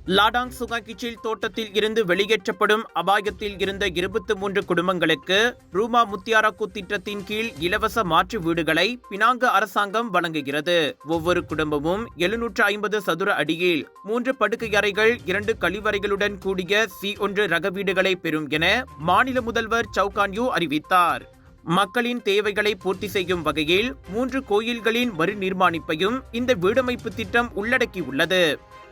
லாடாங் சுகாகிச்சில் தோட்டத்தில் இருந்து வெளியேற்றப்படும் அபாயத்தில் இருந்த 23 குடும்பங்களுக்கு ரூமா முத்தியாராக்கு திட்டத்தின் கீழ் இலவச மாற்று வீடுகளை பினாங்கு அரசாங்கம் வழங்குகிறது. ஒவ்வொரு குடும்பமும் 750 சதுர அடியில் 3 படுக்கை அறைகள் 2 கழிவறைகளுடன் கூடிய C1 ரக வீடுகளை பெறும் என மாநில முதல்வர் சவுகான்யூ அறிவித்தார். மக்களின் தேவைகளை பூர்த்தி செய்யும் வகையில் 3 கோயில்களின் மறுநிர்மாணிப்பையும் இந்த வீடமைப்பு திட்டம் உள்ளடக்கியுள்ளது.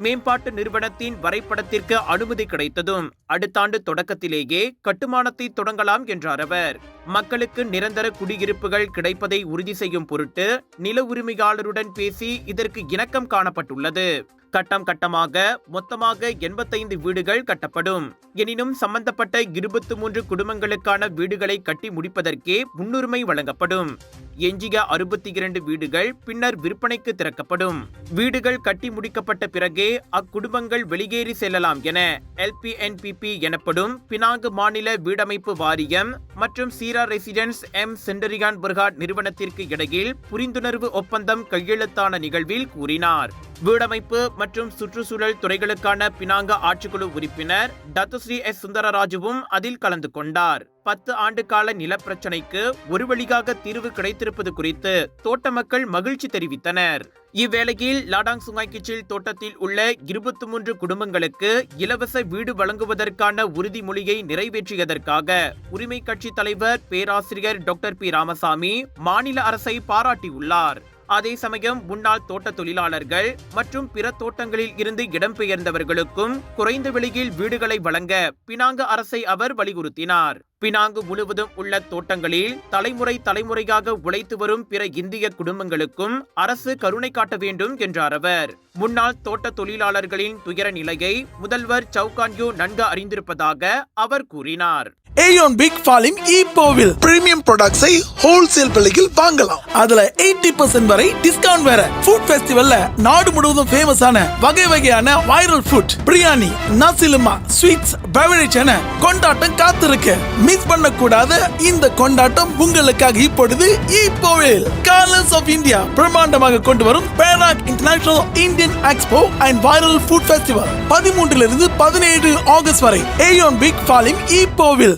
மேம்பாட்டு நிறுவனத்தின் வரைபடத்திற்கு அனுமதி கிடைத்ததும் அடுத்த ஆண்டு தொடக்கத்திலேயே கட்டுமானத்தை தொடங்கலாம் என்றார் அவர். மக்களுக்கு நிரந்தர குடியிருப்புகள் கிடைப்பதை உறுதி செய்யும் பொருட்டு நில உரிமையாளருடன் பேசி இதற்கு இணக்கம் காணப்பட்டுள்ளது. கட்டம் கட்டமாக மொத்தமாக 85 வீடுகள் கட்டப்படும். எனினும் சம்பந்தப்பட்ட 23 குடும்பங்களுக்கான வீடுகளை கட்டி முடிப்பதற்கே முன்னுரிமை வழங்கப்படும். எஞ்சிய 62 வீடுகள் பின்னர் விற்பனைக்கு திறக்கப்படும். வீடுகள் கட்டி முடிக்கப்பட்ட பிறகே அக்குடும்பங்கள் வெளியேறி செல்லலாம் என LPNPP எனப்படும் பினாங்கு மாநில வீடமைப்பு வாரியம் மற்றும் சீரா ரெசிடென்ஸ் சென்டரியான் பர்ஹாட் நிறுவனத்திற்கு இடையில் புரிந்துணர்வு ஒப்பந்தம் கையெழுத்தான நிகழ்வில் கூறினார். வீடமைப்பு மற்றும் சுற்றுச்சூழல் துறைகளுக்கான பினாங்க ஆட்சிக்குழு உறுப்பினர் டத்துஸ்ரீ எஸ் சுந்தரராஜுவும் அதில் கலந்து கொண்டார். 10 ஆண்டு கால நிலப்பிரச்சனைக்கு ஒரு வழியாக தீர்வு கிடைத்திருப்பது குறித்து தோட்ட மக்கள் மகிழ்ச்சி தெரிவித்தனர். இவ்வேளையில் லாடாங் சுங்காய்கிச்சில் தோட்டத்தில் உள்ள 23 குடும்பங்களுக்கு இலவச வீடு வழங்குவதற்கான உறுதிமொழியை நிறைவேற்றியதற்காக உரிமை கட்சி தலைவர் பேராசிரியர் டாக்டர் பி ராமசாமி மாநில அரசை பாராட்டியுள்ளார். அதே சமயம் முன்னாள் தோட்ட தொழிலாளர்கள் மற்றும் பிற தோட்டங்களில் இருந்து இடம்பெயர்ந்தவர்களுக்கும் குறைந்த விலையில் வீடுகளை வழங்க பினாங்கு அரசை அவர் வலியுறுத்தினார். பினாங்கு முழுவதும் உள்ள தோட்டங்களில் தலைமுறையாக உழைத்து வரும் பிற இந்திய குடும்பங்களுக்கும் அரசு கருணை காட்ட வேண்டும் என்றார் அவர். முன்னாள் தோட்ட தொழிலாளர்களின் துயர நிலையை முதல்வர் சவுகான்யூ நன்கு அறிந்திருப்பதாக அவர் கூறினார். ஏயோன் பிக் ஃபாலிம் ஈப்போவில் பிரீமியம் ப்ராடக்ட்ஸை ஹோல்சேல் விலையில் வாங்கலாம். அதுல 80% வரை டிஸ்கவுண்ட் வேற. ஃபுட் ஃபெஸ்டிவல்ல நாடு முழுவதும் ஃபேமஸான வகை வகையான வைரல் ஃபுட், பிரியாணி, நசிலுமா, ஸ்வீட்ஸ், பெவரேஜ் என கொண்டாட்டம் காத்திருக்கு. மிஸ் பண்ணக்கூடாத இந்த கொண்டாட்டம் உங்களுக்காக இப்பொழுது ஈப்போவில் கலர்ஸ் ஆஃப் இந்தியா பிரம்மாண்டமாக கொண்டு வரும் Perak international Indian expo and viral food festival 13 இருந்து 17 ஆகஸ்ட் வரை ஏயோன் பிக் ஃபாலிம் ஈப்போவில்.